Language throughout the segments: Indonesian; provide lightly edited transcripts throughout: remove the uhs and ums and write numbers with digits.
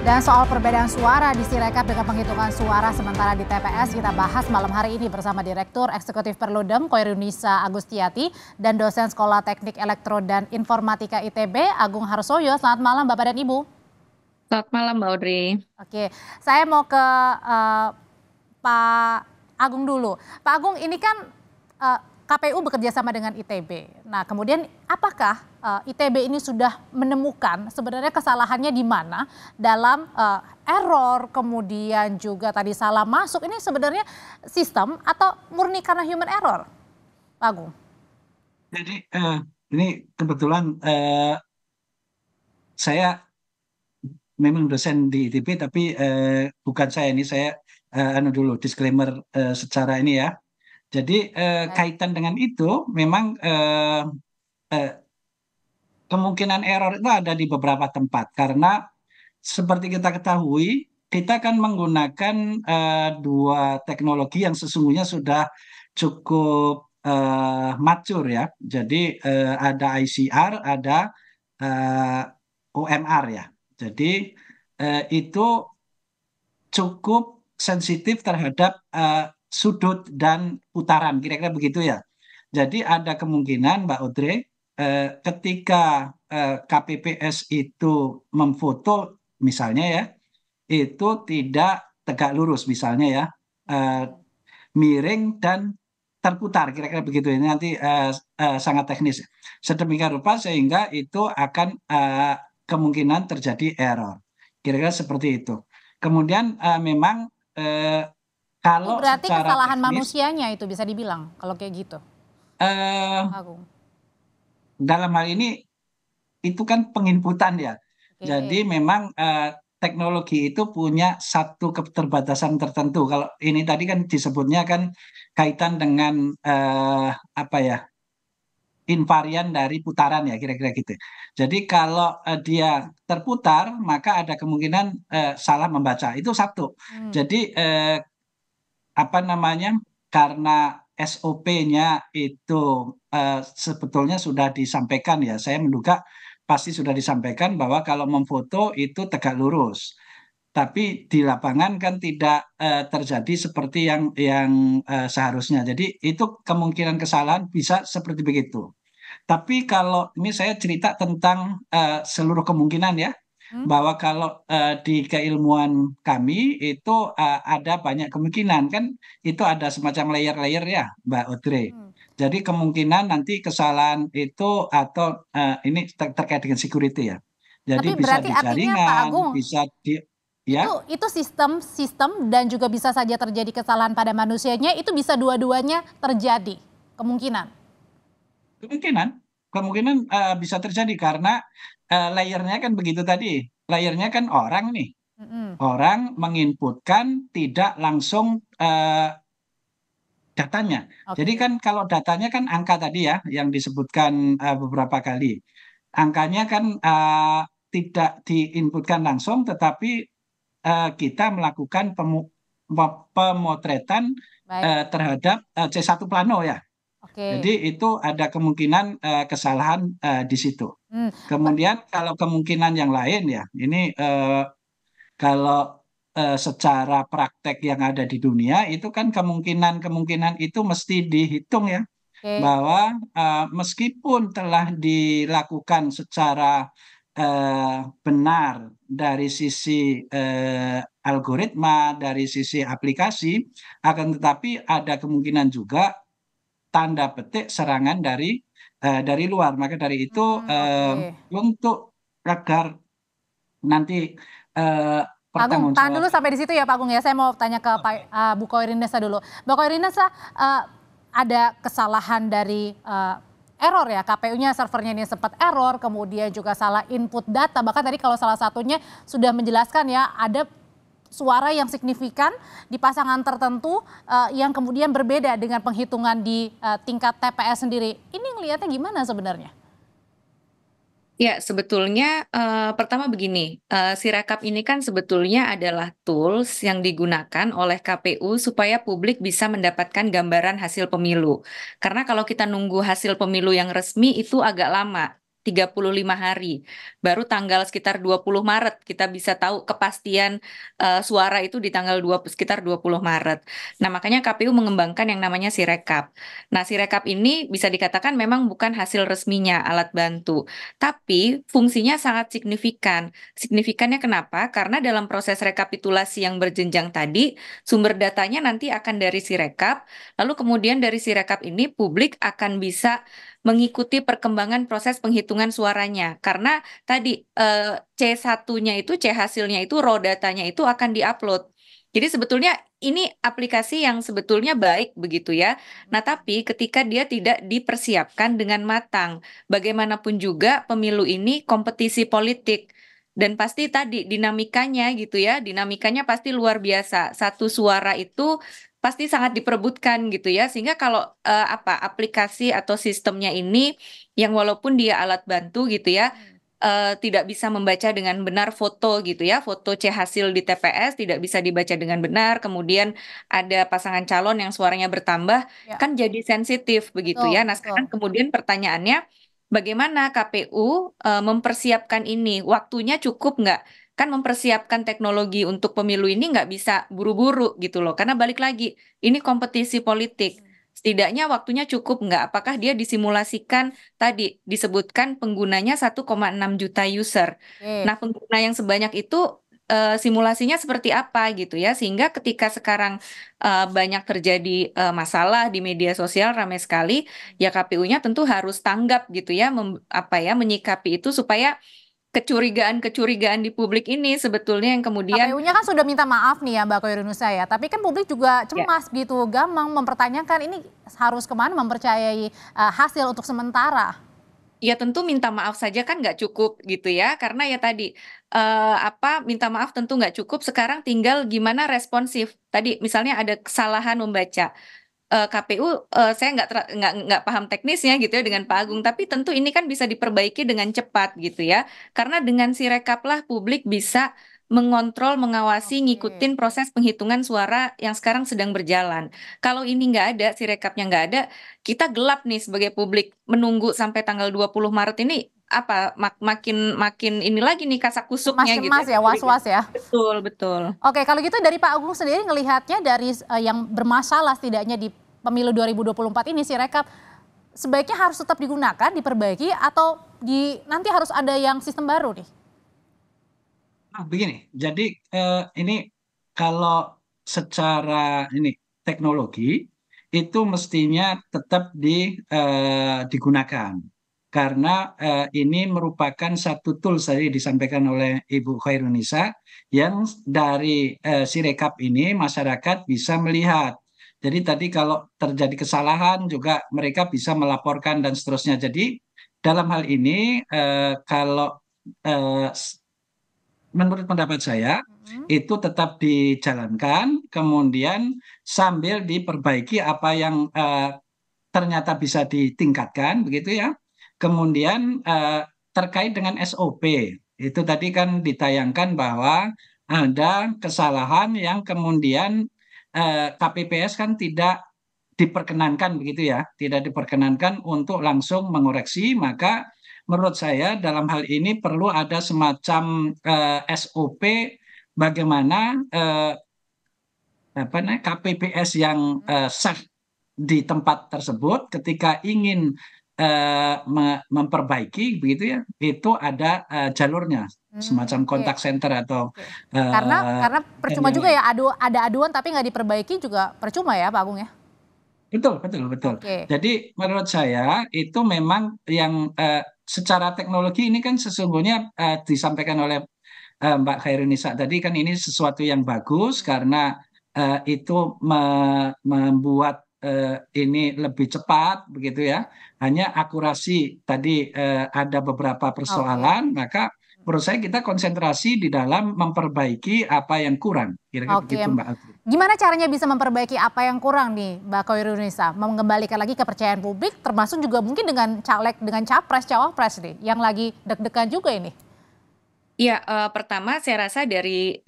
Dan soal perbedaan suara di Sirekap dengan penghitungan suara sementara di TPS kita bahas malam hari ini bersama Direktur Eksekutif Perludem Koirunisa Agustiati dan dosen Sekolah Teknik Elektro dan Informatika ITB Agung Harsoyo. Selamat malam Bapak dan Ibu. Selamat malam Mbak Audrey. Oke, saya mau ke Pak Agung dulu. Pak Agung, ini kan KPU bekerja sama dengan ITB. Nah, kemudian apakah ITB ini sudah menemukan sebenarnya kesalahannya di mana dalam error, kemudian juga tadi salah masuk, ini sebenarnya sistem atau murni karena human error, Pak Agung? Jadi ini kebetulan saya memang dosen di ITB, tapi bukan saya ini, saya dulu disclaimer secara ini ya. Jadi kaitan dengan itu memang kemungkinan error itu ada di beberapa tempat karena seperti kita ketahui kita kan menggunakan dua teknologi yang sesungguhnya sudah cukup mature ya. Jadi ada ICR, ada OMR ya. Jadi itu cukup sensitif terhadap sudut dan putaran, kira-kira begitu ya. Jadi ada kemungkinan Mbak Audrey, ketika KPPS itu memfoto misalnya ya, itu tidak tegak lurus misalnya ya, miring dan terputar, kira-kira begitu. Ini nanti sangat teknis. Sedemikian rupa sehingga itu akan kemungkinan terjadi error. Kira-kira seperti itu. Kemudian memang kalau itu berarti secara kesalahan teknis, manusianya itu bisa dibilang kalau kayak gitu, Pak Agung. dalam hal ini itu kan penginputan ya. Oke. Jadi memang teknologi itu punya satu keterbatasan tertentu. Kalau ini tadi kan disebutnya kan kaitan dengan apa ya, invarian dari putaran ya, kira-kira gitu. Jadi kalau dia terputar maka ada kemungkinan salah membaca. Itu satu. Jadi apa namanya, karena SOP-nya itu sebetulnya sudah disampaikan ya. Saya menduga pasti sudah disampaikan bahwa kalau memfoto itu tegak lurus. Tapi di lapangan kan tidak terjadi seperti yang seharusnya. Jadi itu kemungkinan kesalahan bisa seperti begitu. Tapi kalau ini saya cerita tentang seluruh kemungkinan ya, bahwa kalau di keilmuan kami itu ada banyak kemungkinan kan, itu ada semacam layer-layer ya Mbak Audrey. Jadi kemungkinan nanti kesalahan itu atau ini terkait dengan security ya. Jadi Tapi bisa berarti di artinya Pak jaringan, Agung, bisa di ya. itu sistem dan juga bisa saja terjadi kesalahan pada manusianya, itu bisa dua-duanya terjadi kemungkinan. Kemungkinan bisa terjadi karena layernya kan begitu tadi. Layernya kan orang nih. Orang menginputkan tidak langsung datanya. Jadi kan kalau datanya kan angka tadi ya yang disebutkan beberapa kali. Angkanya kan tidak diinputkan langsung, tetapi kita melakukan pemotretan Baik. terhadap C1 plano ya. Oke. Jadi itu ada kemungkinan kesalahan di situ. Kemudian kalau kemungkinan yang lain ya, ini kalau secara praktek yang ada di dunia itu kan kemungkinan itu mesti dihitung ya, bahwa meskipun telah dilakukan secara benar dari sisi algoritma, dari sisi aplikasi, akan tetapi ada kemungkinan juga tanda petik serangan dari luar. Maka dari itu untuk agar nanti Pak Agung, tahan dulu pertanggungjawaban. sampai di situ ya Pak Agung ya. Saya mau tanya ke Bu Koirunisa dulu. Bu Koirunisa, ada kesalahan dari error ya, KPU-nya servernya ini sempat error, kemudian juga salah input data. Bahkan tadi kalau salah satunya sudah menjelaskan ya, ada suara yang signifikan di pasangan tertentu yang kemudian berbeda dengan penghitungan di tingkat TPS sendiri. Ini ngelihatnya gimana sebenarnya? Ya, sebetulnya pertama begini, Sirekap ini kan sebetulnya adalah tools yang digunakan oleh KPU supaya publik bisa mendapatkan gambaran hasil pemilu. Karena kalau kita nunggu hasil pemilu yang resmi itu agak lama. 35 hari. Baru tanggal sekitar 20 Maret kita bisa tahu kepastian suara itu di tanggal sekitar 20 Maret. Nah, makanya KPU mengembangkan yang namanya Sirekap. Nah, Sirekap ini bisa dikatakan memang bukan hasil resminya alat bantu, tapi fungsinya sangat signifikan. Signifikannya kenapa? Karena dalam proses rekapitulasi yang berjenjang tadi, sumber datanya nanti akan dari Sirekap, lalu kemudian dari Sirekap ini publik akan bisa mengikuti perkembangan proses penghitungan suaranya. Karena tadi C1-nya itu, C hasilnya itu, raw datanya itu akan diupload. Jadi sebetulnya ini aplikasi yang sebetulnya baik begitu ya. Nah, tapi ketika dia tidak dipersiapkan dengan matang, bagaimanapun juga pemilu ini kompetisi politik. Dan pasti tadi dinamikanya gitu ya, dinamikanya pasti luar biasa. Satu suara itu pasti sangat diperebutkan gitu ya. Sehingga kalau aplikasi atau sistemnya ini yang walaupun dia alat bantu gitu ya, tidak bisa membaca dengan benar foto gitu ya, foto C hasil di TPS tidak bisa dibaca dengan benar, kemudian ada pasangan calon yang suaranya bertambah, Ya, kan jadi sensitif begitu betul, ya. Nah, betul. sekarang kemudian pertanyaannya, bagaimana KPU mempersiapkan ini? Waktunya cukup nggak? Kan mempersiapkan teknologi untuk pemilu ini nggak bisa buru-buru gitu loh, karena balik lagi, ini kompetisi politik. Setidaknya waktunya cukup nggak? Apakah dia disimulasikan tadi disebutkan penggunanya 1,6 juta user. Oke. Nah, pengguna yang sebanyak itu simulasinya seperti apa gitu ya, sehingga ketika sekarang banyak terjadi masalah di media sosial ramai sekali, ya KPU-nya tentu harus tanggap gitu ya, menyikapi itu supaya kecurigaan-kecurigaan di publik ini sebetulnya yang kemudian KPU-nya kan sudah minta maaf nih ya Mbak Koirinusa ya, tapi kan publik juga ya. cemas gitu, gampang mempertanyakan ini harus kemana mempercayai hasil untuk sementara. Ya tentu minta maaf saja kan nggak cukup gitu ya, karena ya tadi minta maaf tentu nggak cukup. Sekarang tinggal gimana responsif. Tadi misalnya ada kesalahan membaca. KPU saya nggak paham teknisnya gitu ya dengan Pak Agung, tapi tentu ini kan bisa diperbaiki dengan cepat gitu ya, karena dengan Sirekap lah publik bisa mengontrol, mengawasi, Oke. ngikutin proses penghitungan suara yang sekarang sedang berjalan. Kalau ini nggak ada, Sirekapnya nggak ada, kita gelap nih sebagai publik menunggu sampai tanggal 20 Maret ini makin makin ini lagi nih kasak kusuknya gitu Cemas-cemas ya. ya, was-was ya. Betul, betul. Oke, kalau gitu dari Pak Agung sendiri ngelihatnya dari yang bermasalah setidaknya di pemilu 2024 ini Sirekap sebaiknya harus tetap digunakan, diperbaiki atau nanti harus ada yang sistem baru nih? Begini, jadi ini kalau secara ini teknologi itu mestinya tetap digunakan karena ini merupakan satu tools tadi disampaikan oleh Ibu Khairunisa yang dari Sirekap ini masyarakat bisa melihat. Jadi tadi kalau terjadi kesalahan juga mereka bisa melaporkan dan seterusnya. Jadi dalam hal ini kalau eh, menurut pendapat saya Mm-mm. itu tetap dijalankan, kemudian sambil diperbaiki apa yang ternyata bisa ditingkatkan, begitu ya. Kemudian terkait dengan SOP, itu tadi kan ditayangkan bahwa ada kesalahan yang kemudian KPPS kan tidak diperkenankan begitu ya, tidak diperkenankan untuk langsung mengoreksi, maka menurut saya dalam hal ini perlu ada semacam SOP bagaimana KPPS yang sah di tempat tersebut ketika ingin memperbaiki begitu ya, itu ada jalurnya semacam Oke. kontak center atau Oke. eh, Karena percuma yang juga lain. ya ada aduan tapi nggak diperbaiki juga percuma ya Pak Agung ya. Betul, betul, betul. Oke. Jadi menurut saya itu memang yang secara teknologi ini kan sesungguhnya disampaikan oleh Mbak Khairunisa tadi kan ini sesuatu yang bagus karena itu membuat ini lebih cepat begitu ya. Hanya akurasi tadi ada beberapa Oke. persoalan, maka menurut saya kita konsentrasi di dalam memperbaiki apa yang kurang. Kira-kira Oke. begitu Mbak Alfred. Gimana caranya bisa memperbaiki apa yang kurang nih Mbak Koirunisa? Mengembalikan lagi kepercayaan publik termasuk juga mungkin dengan caleg, dengan capres, cawapres nih yang lagi deg-degan juga ini. Ya, pertama saya rasa dari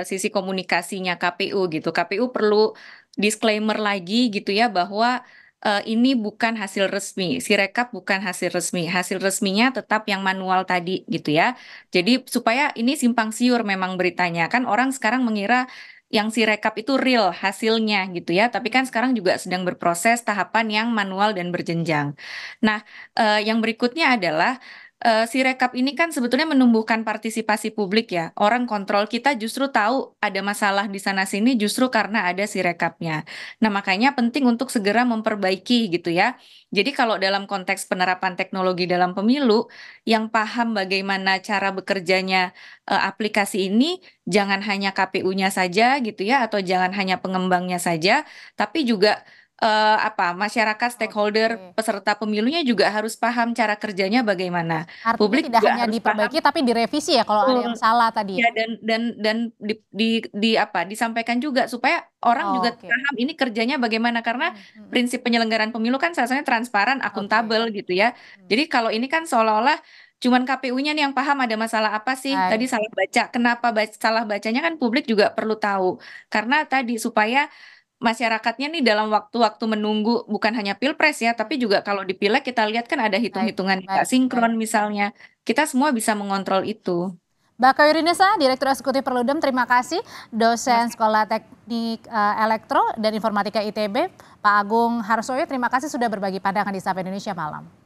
sisi komunikasinya KPU gitu. KPU perlu disclaimer lagi gitu ya bahwa ini bukan hasil resmi, Sirekap bukan hasil resmi. Hasil resminya tetap yang manual tadi gitu ya. Jadi supaya ini simpang siur memang beritanya. Kan orang sekarang mengira yang Sirekap itu real hasilnya gitu ya. Tapi kan sekarang juga sedang berproses tahapan yang manual dan berjenjang. Nah, yang berikutnya adalah Sirekap ini kan sebetulnya menumbuhkan partisipasi publik ya. Orang kontrol kita justru tahu ada masalah di sana sini justru karena ada Sirekapnya. Nah, makanya penting untuk segera memperbaiki gitu ya. Jadi kalau dalam konteks penerapan teknologi dalam pemilu, yang paham bagaimana cara bekerjanya aplikasi ini, jangan hanya KPU-nya saja gitu ya, atau jangan hanya pengembangnya saja, tapi juga masyarakat stakeholder Oke. peserta pemilunya juga harus paham cara kerjanya bagaimana. Artinya Publik tidak juga hanya harus paham. diperbaiki tapi direvisi ya kalau ada yang Betul. salah tadi Ya, ya? dan disampaikan juga supaya orang juga Oke. paham ini kerjanya bagaimana karena Mhm. prinsip penyelenggaraan pemilu kan salah satunya transparan, Oke. akuntabel gitu ya. Mhm. Jadi kalau ini kan seolah-olah cuman KPU-nya nih yang paham ada masalah apa sih? Tadi Baik. salah baca. Kenapa salah bacanya kan publik juga perlu tahu. Karena tadi supaya masyarakatnya nih dalam waktu-waktu menunggu bukan hanya pilpres ya, tapi juga kalau di pileg kita lihat kan ada Baik, hitung-hitungan yang nggak baik, baik. sinkron misalnya. Kita semua bisa mengontrol itu. Mbak Koirinesa, Direktur Eksekutif Perludem, terima kasih. Dosen Sekolah Teknik Elektro dan Informatika ITB, Pak Agung Harsoyo, terima kasih sudah berbagi pandangan di Sapa Indonesia Malam.